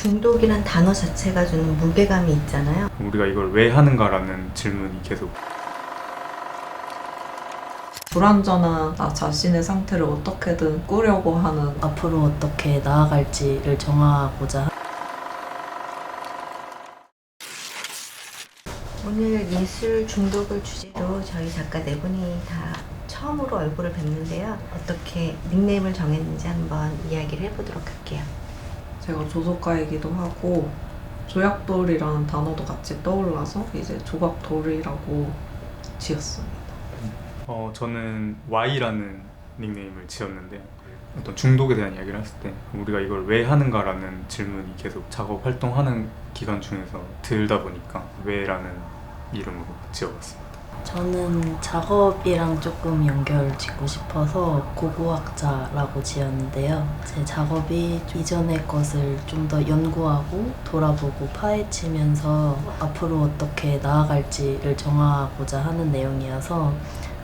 중독이란 단어 자체가 주는 무게감이 있잖아요. 우리가 이걸 왜 하는가라는 질문이 계속 불완전한 나 자신의 상태를 어떻게든 꾸려고 하는 앞으로 어떻게 나아갈지를 정하고자 오늘 예술 중독을 주제로 저희 작가 네 분이 다 처음으로 얼굴을 뵙는데요. 어떻게 닉네임을 정했는지 한번 이야기를 해보도록 할게요. 제가 조속가이기도 하고 조약돌이라는 단어도 같이 떠올라서 이제 조각돌이라고 지었습니다. 저는 Y라는 닉네임을 지었는데요. 어떤 중독에 대한 이야기를 했을 때 우리가 이걸 왜 하는가라는 질문이 계속 작업 활동하는 기간 중에서 들다 보니까 왜라는 이름으로 지어봤습니다. 저는 작업이랑 조금 연결 짓고 싶어서 고고학자라고 지었는데요. 제 작업이 이전의 것을 좀 더 연구하고 돌아보고 파헤치면서 앞으로 어떻게 나아갈지를 정하고자 하는 내용이어서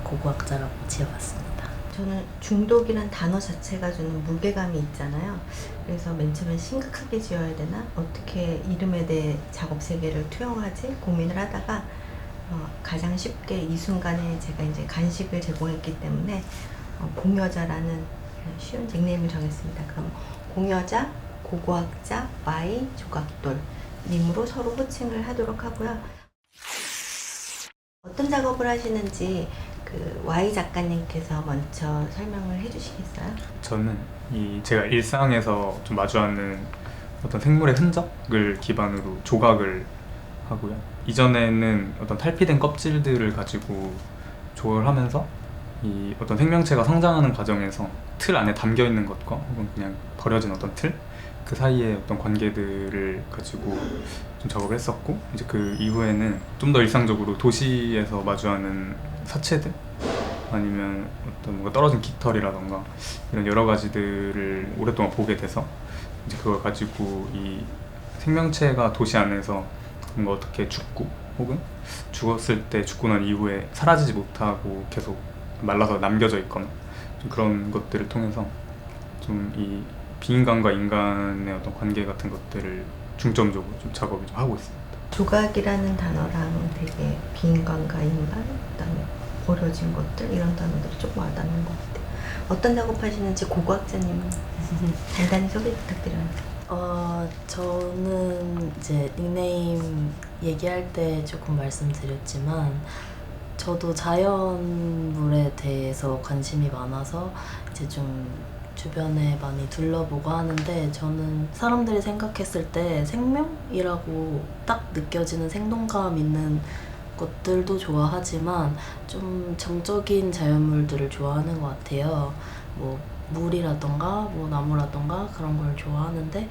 고고학자라고 지어봤습니다. 저는 중독이란 단어 자체가 주는 무게감이 있잖아요. 그래서 맨 처음에 심각하게 지어야 되나? 어떻게 이름에 대해 작업 세계를 투영하지? 고민을 하다가 가장 쉽게 이 순간에 제가 이제 간식을 제공했기 때문에 공여자라는 쉬운 닉네임을 정했습니다. 그럼 공여자, 고고학자, Y, 조각돌 님으로 서로 호칭을 하도록 하고요. 어떤 작업을 하시는지 그 Y 작가님께서 먼저 설명을 해주시겠어요? 저는 제가 일상에서 좀 마주하는 어떤 생물의 흔적을 기반으로 조각을 하고요. 이전에는 어떤 탈피된 껍질들을 가지고 조각을 하면서 이 어떤 생명체가 성장하는 과정에서 틀 안에 담겨 있는 것과 혹은 그냥 버려진 어떤 틀, 그 사이의 어떤 관계들을 가지고 좀 작업을 했었고, 이제 그 이후에는 좀 더 일상적으로 도시에서 마주하는 사체들 아니면 어떤 뭔가 떨어진 깃털이라던가 이런 여러 가지들을 오랫동안 보게 돼서 이제 그걸 가지고 이 생명체가 도시 안에서 뭔가 어떻게 죽고 혹은 죽었을 때 죽고 난 이후에 사라지지 못하고 계속 말라서 남겨져 있거나 좀 그런 것들을 통해서 좀 이 비인간과 인간의 어떤 관계 같은 것들을 중점적으로 좀 작업을 좀 하고 있습니다. 조각이라는 단어랑 되게 비인간과 인간, 그다음에 버려진 것들 이런 단어들이 조금 와닿는 것 같아요. 어떤 작업하시는지 고고학자님 간단히 소개 부탁드려요. 저는 이제 닉네임 얘기할 때 조금 말씀드렸지만 저도 자연물에 대해서 관심이 많아서 이제 좀 주변에 많이 둘러보고 하는데, 저는 사람들이 생각했을 때 생명이라고 딱 느껴지는 생동감 있는 것들도 좋아하지만 좀 정적인 자연물들을 좋아하는 것 같아요. 뭐 물이라던가 뭐 나무라던가 그런 걸 좋아하는데,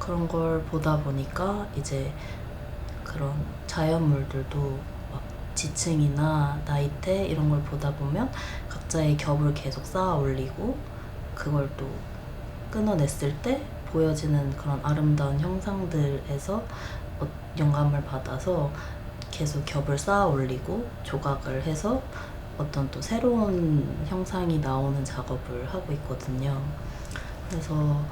그런 걸 보다 보니까 이제 그런 자연물들도 막 지층이나 나이테 이런 걸 보다 보면 각자의 겹을 계속 쌓아 올리고 그걸 또 끊어냈을 때 보여지는 그런 아름다운 형상들에서 영감을 받아서 계속 겹을 쌓아 올리고 조각을 해서 어떤 또 새로운 형상이 나오는 작업을 하고 있거든요. 그래서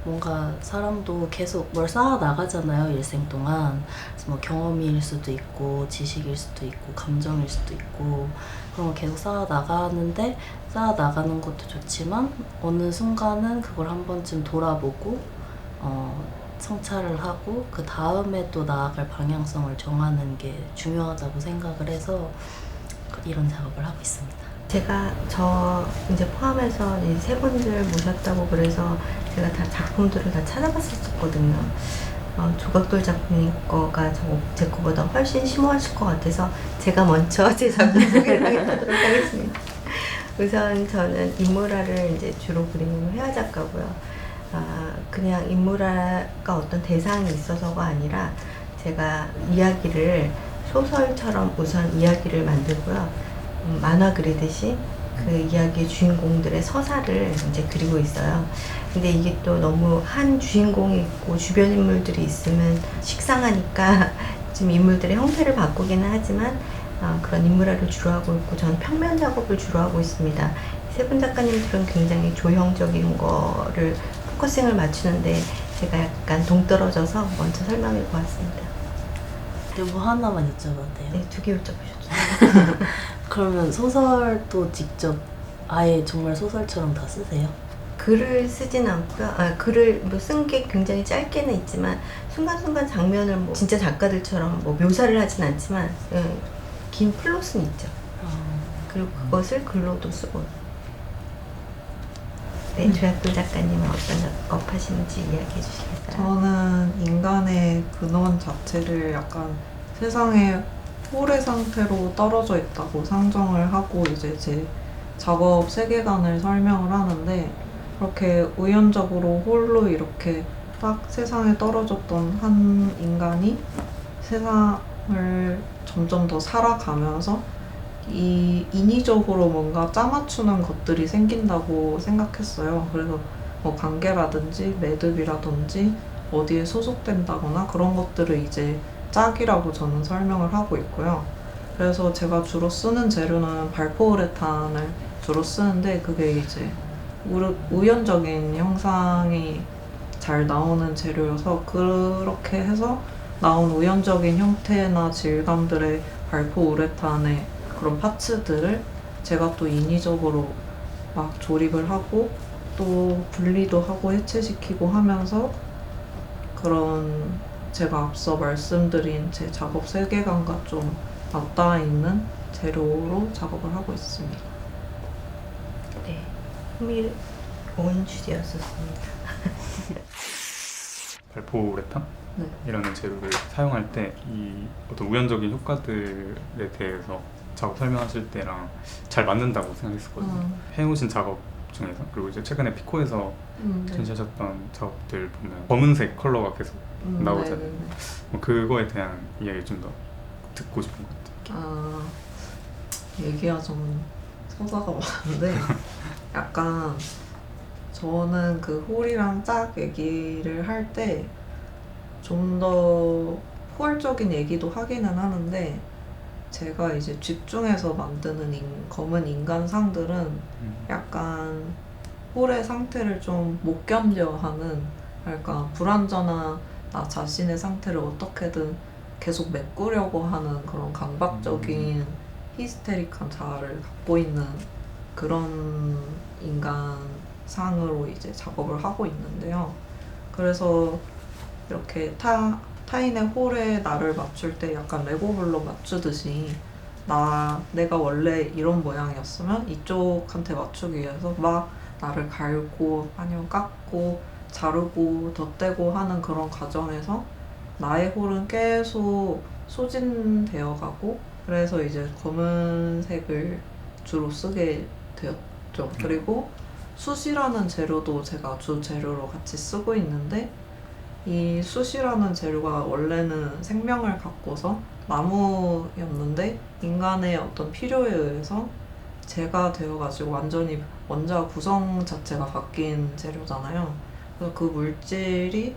뭔가 사람도 계속 뭘 쌓아 나가잖아요, 일생 동안. 그래서 뭐 경험일 수도 있고 지식일 수도 있고 감정일 수도 있고 그런 걸 계속 쌓아 나가는데, 쌓아 나가는 것도 좋지만 어느 순간은 그걸 한 번쯤 돌아보고 성찰을 하고 그 다음에 또 나아갈 방향성을 정하는 게 중요하다고 생각을 해서 이런 작업을 하고 있습니다. 제가 저 이제 포함해서 이 세 분들 모셨다고 그래서 제가 다 작품들을 다 찾아봤었거든요. 조각돌 작품님 거가 제 거보다 훨씬 심오하실 것 같아서 제가 먼저 제 작품 소개를 하도록 하겠습니다. 우선 저는 인물화를 이제 주로 그리는 회화 작가고요. 그냥 인물화가 어떤 대상이 있어서가 아니라 제가 이야기를 소설처럼 우선 이야기를 만들고요. 만화 그리듯이 그 이야기의 주인공들의 서사를 이제 그리고 있어요. 근데 이게 또 너무 한 주인공이 있고 주변 인물들이 있으면 식상하니까 지금 인물들의 형태를 바꾸기는 하지만 그런 인물화를 주로 하고 있고, 저는 평면 작업을 주로 하고 있습니다. 세 분 작가님들은 굉장히 조형적인 거를 포커싱을 맞추는데 제가 약간 동떨어져서 먼저 설명해 보았습니다. 뭐 하나만 여쭤봐도 돼요? 네, 2개 여쭤보셨죠. 그러면 소설도 직접 아예 정말 소설처럼 다 쓰세요? 글을 쓰진 않고요. 글을 뭐 쓴 게 굉장히 짧게는 있지만 순간순간 장면을 뭐 진짜 작가들처럼 뭐 묘사를 하진 않지만 긴 플롯은 있죠. 그리고 그것을 글로도 쓰고. 네, 조약돌 작가님은 어떤 작업하시는지 이야기해 주시겠어요? 저는 인간의 근원 자체를 약간 세상의 홀의 상태로 떨어져 있다고 상정을 하고 이제 제 작업 세계관을 설명을 하는데, 그렇게 우연적으로 홀로 이렇게 딱 세상에 떨어졌던 한 인간이 세상을 점점 더 살아가면서 인위적으로 뭔가 짜맞추는 것들이 생긴다고 생각했어요. 그래서 뭐 관계라든지 매듭이라든지 어디에 소속된다거나 그런 것들을 이제 짝이라고 저는 설명을 하고 있고요. 그래서 제가 주로 쓰는 재료는 발포우레탄을 주로 쓰는데, 그게 이제 우연적인 형상이 잘 나오는 재료여서 그렇게 해서 나온 우연적인 형태나 질감들의 발포우레탄의 그런 파츠들을 제가 또 인위적으로 막 조립을 하고 또 분리도 하고 해체시키고 하면서 그런 제가 앞서 말씀드린 제 작업 세계관과 좀 맞닿아 있는 재료로 작업을 하고 있습니다. 네, 흥미로운 주제였었습니다. 발포우레탄? 네. 이라는 재료를 사용할 때 이 어떤 우연적인 효과들에 대해서 작업 설명하실 때랑 잘 맞는다고 생각했었거든요. 해오신 작업 중에서, 그리고 이제 최근에 피코에서 네. 전시하셨던 작업들 보면 검은색 컬러가 계속 나오잖아요. 네네네. 뭐 그거에 대한 이야기 좀 더 듣고 싶은 것 같아요. 얘기하자면 서사가 많은데 약간 저는 그 홀이랑 짝 얘기를 할 때 좀 더 포괄적인 얘기도 하기는 하는데, 제가 이제 집중해서 만드는 검은 인간상들은 약간 홀의 상태를 좀 못 견뎌하는, 약간 불완전한 나 자신의 상태를 어떻게든 계속 메꾸려고 하는 그런 강박적인 히스테릭한 자아를 갖고 있는 그런 인간상으로 이제 작업을 하고 있는데요. 그래서 이렇게 타인의 홀에 나를 맞출 때 약간 레고블록 맞추듯이 내가 원래 이런 모양이었으면 이쪽한테 맞추기 위해서 막 나를 갈고 아니면 깎고 자르고 덧대고 하는 그런 과정에서 나의 홀은 계속 소진되어 가고, 그래서 이제 검은색을 주로 쓰게 되었죠. 그리고 숯이라는 재료도 제가 주 재료로 같이 쓰고 있는데, 이 숯이라는 재료가 원래는 생명을 갖고서 나무였는데 인간의 어떤 필요에 의해서 재가 되어가지고 완전히 원자 구성 자체가 바뀐 재료잖아요. 그래서 그 물질이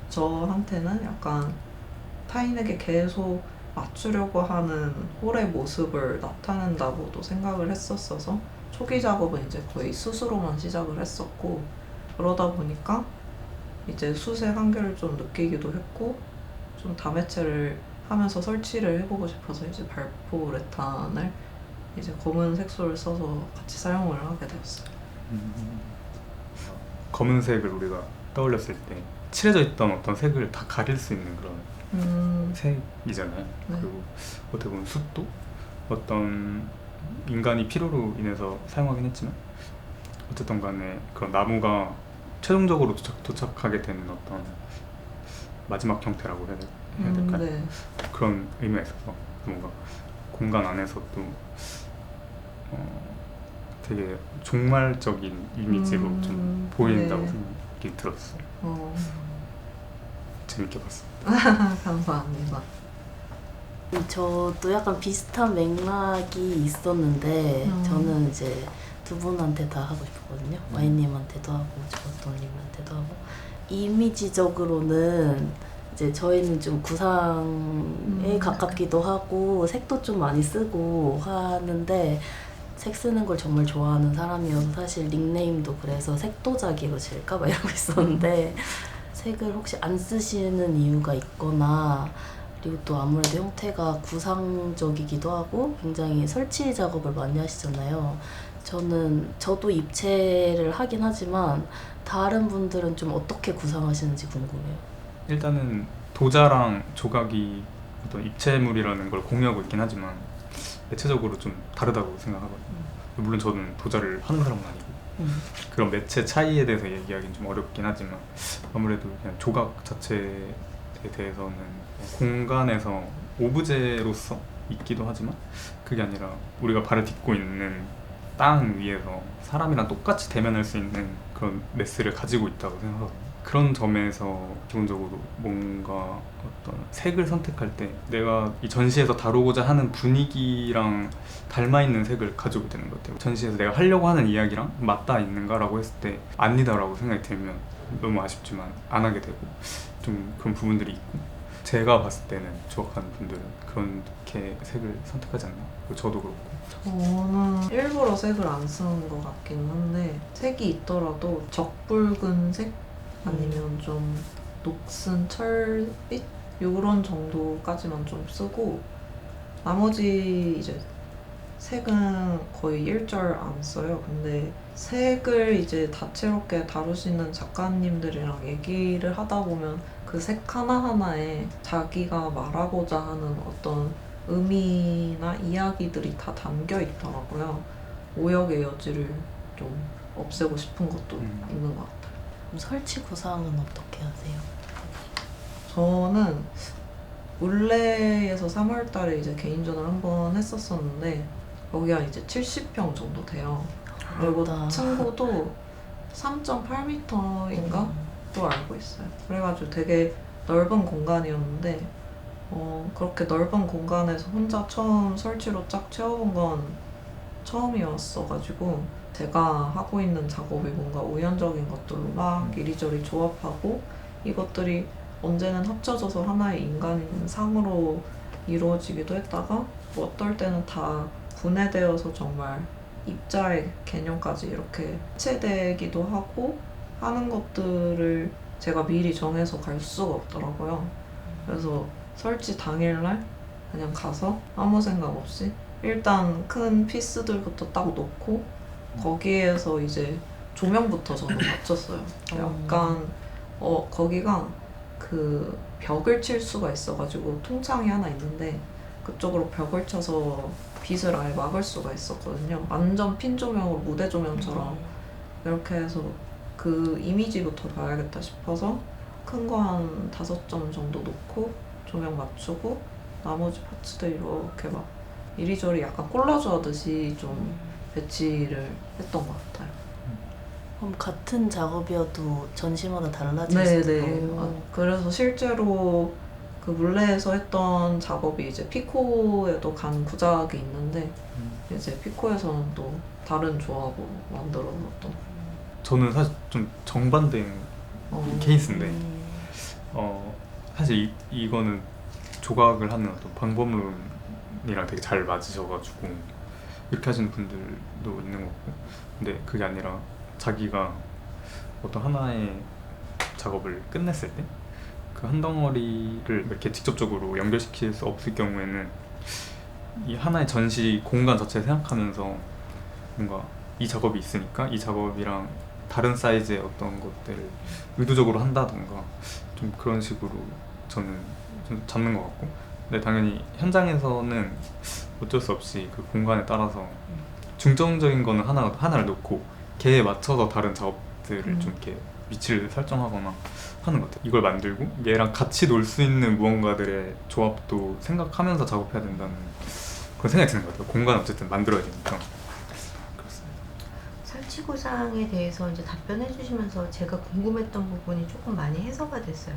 저한테는 약간 타인에게 계속 맞추려고 하는 홀의 모습을 나타낸다고도 생각을 했었어서 초기 작업은 이제 거의 숯으로만 시작을 했었고, 그러다 보니까 이제 숯의 한계를 좀 느끼기도 했고, 좀 다매체를 하면서 설치를 해보고 싶어서 이제 발포우레탄을 이제 검은 색소를 써서 같이 사용을 하게 되었어요. 검은색을 우리가 떠올렸을 때 칠해져 있던 어떤 색을 다 가릴 수 있는 그런 색이잖아요. 네. 그리고 어떻게 보면 숯도 어떤 인간이 필요로 인해서 사용하긴 했지만 어쨌든 간에 그런 나무가 최종적으로 도착하게 되는 어떤 마지막 형태라고 해야 될까요? 네. 그런 의미가 있어서 뭔가 공간 안에서도 되게 종말적인 이미지로 좀 보인다고 네. 생각이 들었어요. 재밌게 봤습니다. 감사합니다. 저도 약간 비슷한 맥락이 있었는데 저는 이제 두 분한테 다 하고 싶었거든요. 와인님한테도 하고 조각돌님한테도 하고. 이미지적으로는 이제 저희는 좀 구상에 가깝기도 하고 색도 좀 많이 쓰고 하는데, 색 쓰는 걸 정말 좋아하는 사람이어서 사실 닉네임도 그래서 색도자기로 질까 봐 이러고 있었는데 색을 혹시 안 쓰시는 이유가 있거나 그리고 또 아무래도 형태가 구상적이기도 하고 굉장히 설치 작업을 많이 하시잖아요. 저도 입체를 하긴 하지만 다른 분들은 좀 어떻게 구상하시는지 궁금해요. 일단은 도자랑 조각이 어떤 입체물이라는 걸 공유하고 있긴 하지만 매체적으로 좀 다르다고 생각하거든요. 물론 저는 도자를 하는 사람은 아니고 그런 매체 차이에 대해서 얘기하기는 좀 어렵긴 하지만 아무래도 그냥 조각 자체에 대해서는 공간에서 오브제로서 있기도 하지만 그게 아니라 우리가 발을 딛고 있는 땅 위에서 사람이랑 똑같이 대면할 수 있는 그런 메스를 가지고 있다고 생각하거든요. 그런 점에서 기본적으로 뭔가 어떤 색을 선택할 때 내가 이 전시에서 다루고자 하는 분위기랑 닮아있는 색을 가지고 되는 것 같아요. 전시에서 내가 하려고 하는 이야기랑 맞닿아 있는가라고 했을 때 아니다라고 생각이 들면 너무 아쉽지만 안 하게 되고 좀 그런 부분들이 있고 제가 봤을 때는 조각하는 분들은 그렇게 색을 선택하지 않나? 그리고 저도 그렇고 저는 일부러 색을 안 쓰는 것 같긴 한데 색이 있더라도 적붉은색 아니면 좀 녹슨 철빛 이런 정도까지만 좀 쓰고 나머지 이제 색은 거의 일절 안 써요. 근데 색을 이제 다채롭게 다루시는 작가님들이랑 얘기를 하다 보면 그 색 하나하나에 자기가 말하고자 하는 어떤 의미나 이야기들이 다 담겨 있더라고요. 오역의 여지를 좀 없애고 싶은 것도 있는 것 같아요. 그럼 설치 구상은 어떻게 하세요? 저는 울레에서 3월달에 이제 개인전을 한번 했었었는데 거기가 이제 70평 정도 돼요. 그리고 넓다. 층고도 3.8m인가? 또 알고 있어요. 그래가지고 되게 넓은 공간이었는데 그렇게 넓은 공간에서 혼자 처음 설치로 쫙 채워본 건 처음이었어가지고 제가 하고 있는 작업이 뭔가 우연적인 것들로 막 이리저리 조합하고 이것들이 언제는 합쳐져서 하나의 인간인 상으로 이루어지기도 했다가 뭐 어떨 때는 다 분해되어서 정말 입자의 개념까지 이렇게 해체되기도 하고 하는 것들을 제가 미리 정해서 갈 수가 없더라고요. 그래서 설치 당일날 그냥 가서 아무 생각 없이 일단 큰 피스들부터 딱 놓고 거기에서 이제 조명부터 저는 맞췄어요. 약간 거기가 그 벽을 칠 수가 있어가지고 통창이 하나 있는데 그쪽으로 벽을 쳐서 빛을 아예 막을 수가 있었거든요. 완전 핀 조명으로 무대 조명처럼 이렇게 해서 그 이미지부터 봐야겠다 싶어서 큰 거 한 5점 정도 놓고 조명 맞추고 나머지 파츠들 이렇게 막 이리저리 약간 콜라주 하듯이 좀 배치를 했던 것 같아요. 그럼 같은 작업이어도 전시마다 달라질 수도 네네. 있고. 그래서 실제로 그 물레에서 했던 작업이 이제 피코에도 간 구작이 있는데 이제 피코에서는 또 다른 조합으로 만들어놨던. 저는 사실 좀 정반대인 케이스인데 사실 이거는 조각을 하는 어떤 방법론이랑 되게 잘 맞으셔가지고 이렇게 하시는 분들도 있는 것 같고 근데 그게 아니라 자기가 어떤 하나의 작업을 끝냈을 때 그 한 덩어리를 이렇게 직접적으로 연결시킬 수 없을 경우에는 이 하나의 전시 공간 자체를 생각하면서 뭔가 이 작업이 있으니까 이 작업이랑 다른 사이즈의 어떤 것들을 의도적으로 한다던가 좀 그런 식으로 저는 좀 잡는 것 같고 근데 당연히 현장에서는 어쩔 수 없이 그 공간에 따라서 중점적인 거는 하나를 놓고 걔에 맞춰서 다른 작업들을 좀 이렇게 위치를 설정하거나 하는 것 같아요. 이걸 만들고 얘랑 같이 놀 수 있는 무언가들의 조합도 생각하면서 작업해야 된다는 그런 생각이 드는 것 같아요. 공간 어쨌든 만들어야 되니까. 그렇습니다. 설치 구상에 대해서 이제 답변해 주시면서 제가 궁금했던 부분이 조금 많이 해소가 됐어요.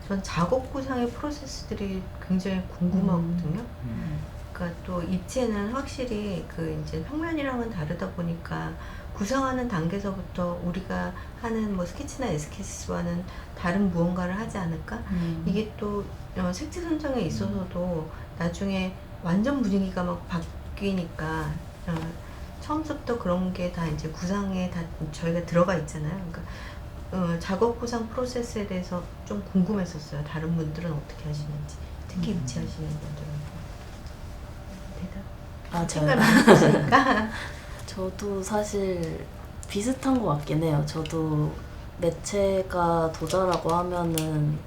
전 작업 구상의 프로세스들이 굉장히 궁금하거든요. 그러니까 또 입체는 확실히 그 이제 평면이랑은 다르다 보니까 구상하는 단계에서부터 우리가 하는 뭐 스케치나 에스키스와는 다른 무언가를 하지 않을까? 이게 또 색채 선정에 있어서도 나중에 완전 분위기가 막 바뀌니까 처음부터 그런 게 다 이제 구상에 다 저희가 들어가 있잖아요. 그러니까 작업 보상 프로세스에 대해서 좀 궁금했었어요. 다른 분들은 어떻게 하시는지, 특히 입체하시는 분들은. 대답. 아, 생각 저요? 많이 했으니까. 저도 사실 비슷한 것 같긴 해요. 저도 매체가 도자라고 하면은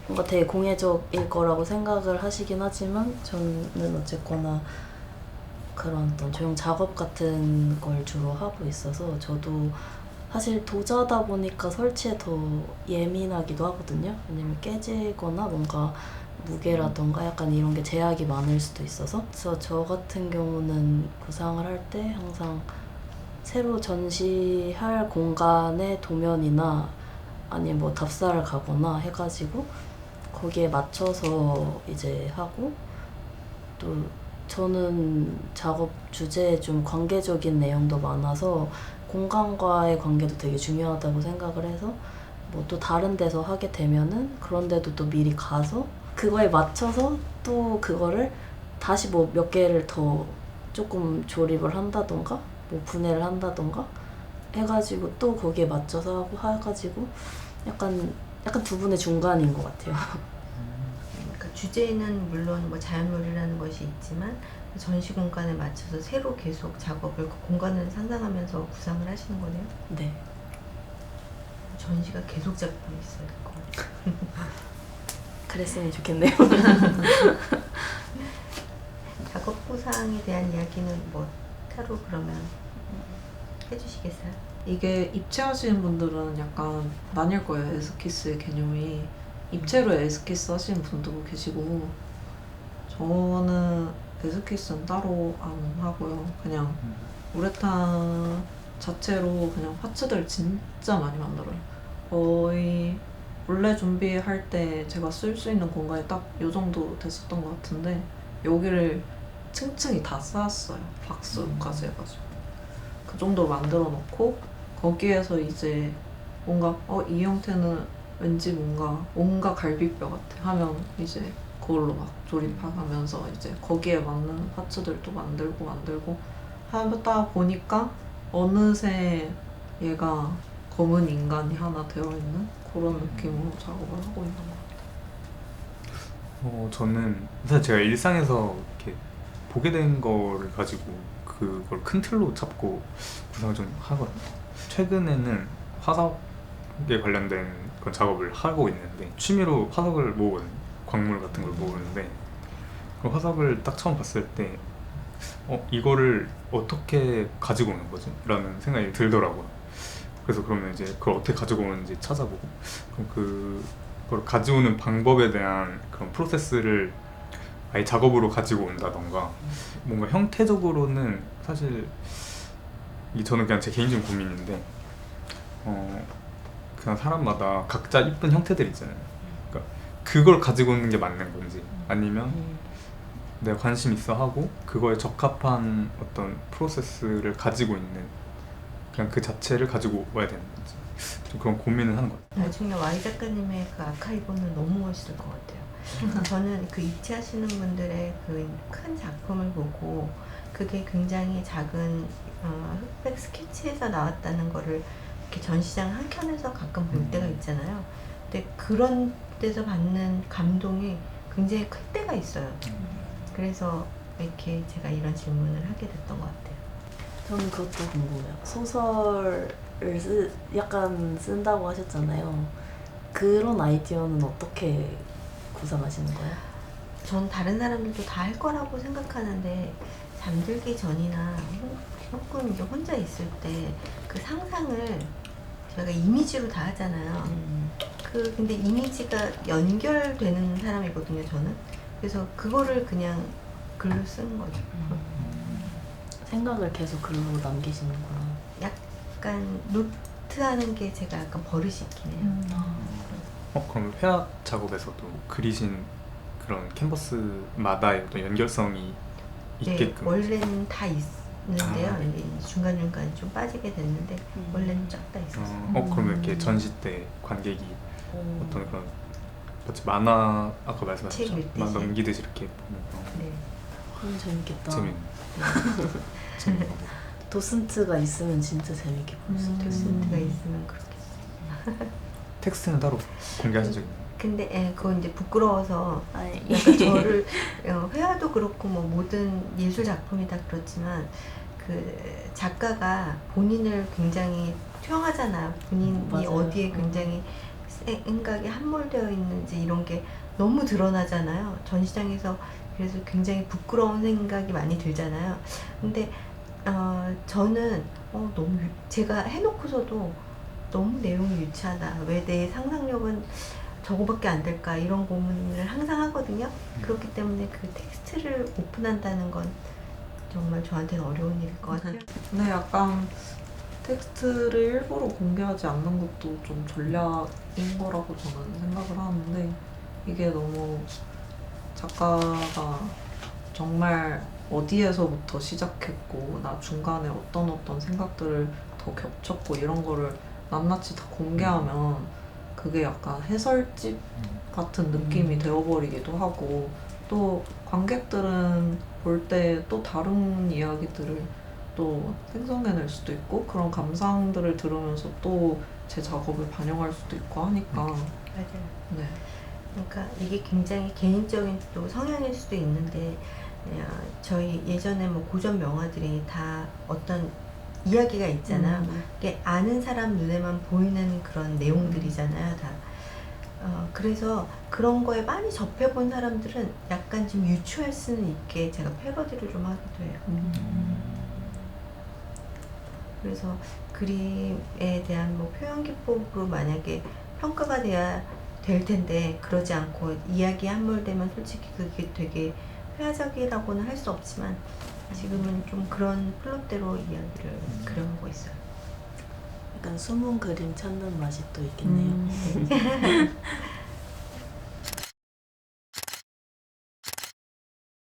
뭔가 되게 공예적일 거라고 생각을 하시긴 하지만 저는 어쨌거나 그런 어떤 조형 작업 같은 걸 주로 하고 있어서 저도 사실 도자다 보니까 설치에 더 예민하기도 하거든요. 왜냐면 깨지거나 뭔가 무게라던가 약간 이런 게 제약이 많을 수도 있어서. 그래서 저 같은 경우는 구상을 할 때 항상 새로 전시할 공간의 도면이나 아니면 뭐 답사를 가거나 해가지고 거기에 맞춰서 이제 하고, 또 저는 작업 주제에 좀 관계적인 내용도 많아서 공간과의 관계도 되게 중요하다고 생각을 해서 뭐 또 다른 데서 하게 되면은 그런 데도 또 미리 가서 그거에 맞춰서 또 그거를 다시 뭐 몇 개를 더 조금 조립을 한다던가 뭐 분해를 한다던가 해가지고 또 거기에 맞춰서 하고 해가지고 약간 두 분의 중간인 것 같아요. 그러니까 주제는 물론 뭐 자연놀이라는 것이 있지만 전시 공간에 맞춰서 새로 계속 작업을 그 공간을 상상하면서 구상을 하시는 거네요. 네. 전시가 계속 작품이 있어야 될 것 같아요. 그랬으면 좋겠네요. 작업 보상에 대한 이야기는 뭐 따로 그러면 해주시겠어요? 이게 입체하시는 분들은 약간 나뉠 거예요. 에스키스의 개념이. 입체로 에스키스 하시는 분도 계시고, 저는 에스키스는 따로 안 하고요. 그냥 우레탄 자체로 그냥 파츠들 진짜 많이 만들어요. 거의 원래 준비할 때 제가 쓸 수 있는 공간이 딱 요 정도 됐었던 것 같은데 여기를 층층이 다 쌓았어요. 박스까지 해가지고 그 정도로 만들어 놓고 거기에서 이제 뭔가 이 형태는 왠지 뭔가 갈비뼈 같아 하면 이제 그걸로 막 조립하면서 이제 거기에 맞는 파츠들도 만들고 하다 보니까 어느새 얘가 검은 인간이 하나 되어 있는 그런 느낌으로 작업을 하고 있는 것 같아요. 저는 사실 제가 일상에서 이렇게 보게 된 거를 가지고 그걸 큰 틀로 잡고 구상을 좀 하거든요. 최근에는 화석에 관련된 그런 작업을 하고 있는데 취미로 화석을 모으거든요. 광물 같은 걸 모으는데 그 화석을 딱 처음 봤을 때 이거를 어떻게 가지고 오는 거지? 라는 생각이 들더라고요. 그래서 그러면 이제 그걸 어떻게 가지고 오는지 찾아보고 그럼 그걸 가져오는 방법에 대한 그런 프로세스를 아예 작업으로 가지고 온다던가 뭔가 형태적으로는 사실 이게 저는 그냥 제 개인적인 고민인데 그냥 사람마다 각자 이쁜 형태들 있잖아요. 그러니까 그걸 가지고 오는 게 맞는 건지 아니면 내가 관심 있어 하고 그거에 적합한 어떤 프로세스를 가지고 있는 그냥 그 자체를 가지고 와야 되는 건지 좀 그런 고민을 하는 것 같아요. 나중에 Y 작가님의 그 아카이브는 너무 멋있을 것 같아요. 저는 그 입체하시는 분들의 그 큰 작품을 보고 그게 굉장히 작은 흑백 스케치에서 나왔다는 거를 이렇게 전시장 한켠에서 가끔 볼 때가 있잖아요. 근데 그런 데서 받는 감동이 굉장히 클 때가 있어요. 그래서 이렇게 제가 이런 질문을 하게 됐던 것 같아요. 저는 그것도 궁금해요. 소설을 약간 쓴다고 하셨잖아요. 그런 아이디어는 어떻게 구상하시는 거예요? 전 다른 사람들도 다 할 거라고 생각하는데 잠들기 전이나 혹은 이제 혼자 있을 때 그 상상을 저희가 이미지로 다 하잖아요. 근데 이미지가 연결되는 사람이거든요, 저는. 그래서 그거를 그냥 글로 쓰는 거죠. 생각을 계속 글로 남기시는구나. 약간 노트하는 게 제가 약간 버릇이 있긴 해요. 그럼 회화 작업에서도 그리신 그런 캔버스마다의 어떤 연결성이 있게끔 네, 원래는 다 있는데요. 이제 중간중간 좀 빠지게 됐는데 원래는 쫙 다 있었어요. 그러면 이렇게 전시 때 관객이 어떤 그런 마치 만화 아까 책 말씀하셨죠? 읽듯이. 넘기듯이 이렇게 보면 네. 재밌겠다. 재밌는 도슨트가 있으면 진짜 재밌게 볼 수도 있어요. 도슨트가 있으면 그렇겠어요. 텍스트는 따로 공개하신 적이 있나요? 근데 그건 이제 부끄러워서 아니, 약간 저를 회화도 그렇고 뭐 모든 예술 작품이 다 그렇지만 그 작가가 본인을 굉장히 투영하잖아요. 본인이 맞아요. 어디에 굉장히 생각이 함몰되어 있는지 이런 게 너무 드러나잖아요. 전시장에서 그래서 굉장히 부끄러운 생각이 많이 들잖아요. 근데 저는 너무 제가 해놓고서도 너무 내용이 유치하다. 왜 내 상상력은 저거밖에 안 될까 이런 고민을 항상 하거든요. 그렇기 때문에 그 텍스트를 오픈한다는 건 정말 저한테는 어려운 일일 것 같아요. 근데 약간 텍스트를 일부러 공개하지 않는 것도 좀 전략인 거라고 저는 생각을 하는데 이게 너무 작가가 정말 어디에서부터 시작했고 나 중간에 어떤 생각들을 더 겹쳤고 이런 거를 낱낱이 다 공개하면 그게 약간 해설집 같은 느낌이 되어버리기도 하고 또 관객들은 볼 때 또 다른 이야기들을 또 생성해낼 수도 있고 그런 감상들을 들으면서 또 제 작업을 반영할 수도 있고 하니까 맞아요. 네. 그러니까 이게 굉장히 개인적인 또 성향일 수도 있는데 저희 예전에 뭐 고전 명화들이 다 어떤 이야기가 있잖아요. 이게 아는 사람 눈에만 보이는 그런 내용들이잖아요, 다. 그래서 그런 거에 많이 접해본 사람들은 약간 좀 유추할 수는 있게 제가 패러디를 좀 하기도 해요. 그래서 그림에 대한 뭐 표현 기법으로 만약에 평가가 돼야 될 텐데 그러지 않고 이야기에 함몰되면 솔직히 그게 되게 회화적이라고는 할 수 없지만 지금은 좀 그런 플롯대로 이야기를 그려가고 있어요. 약간 숨은 그림 찾는 맛이 또 있겠네요.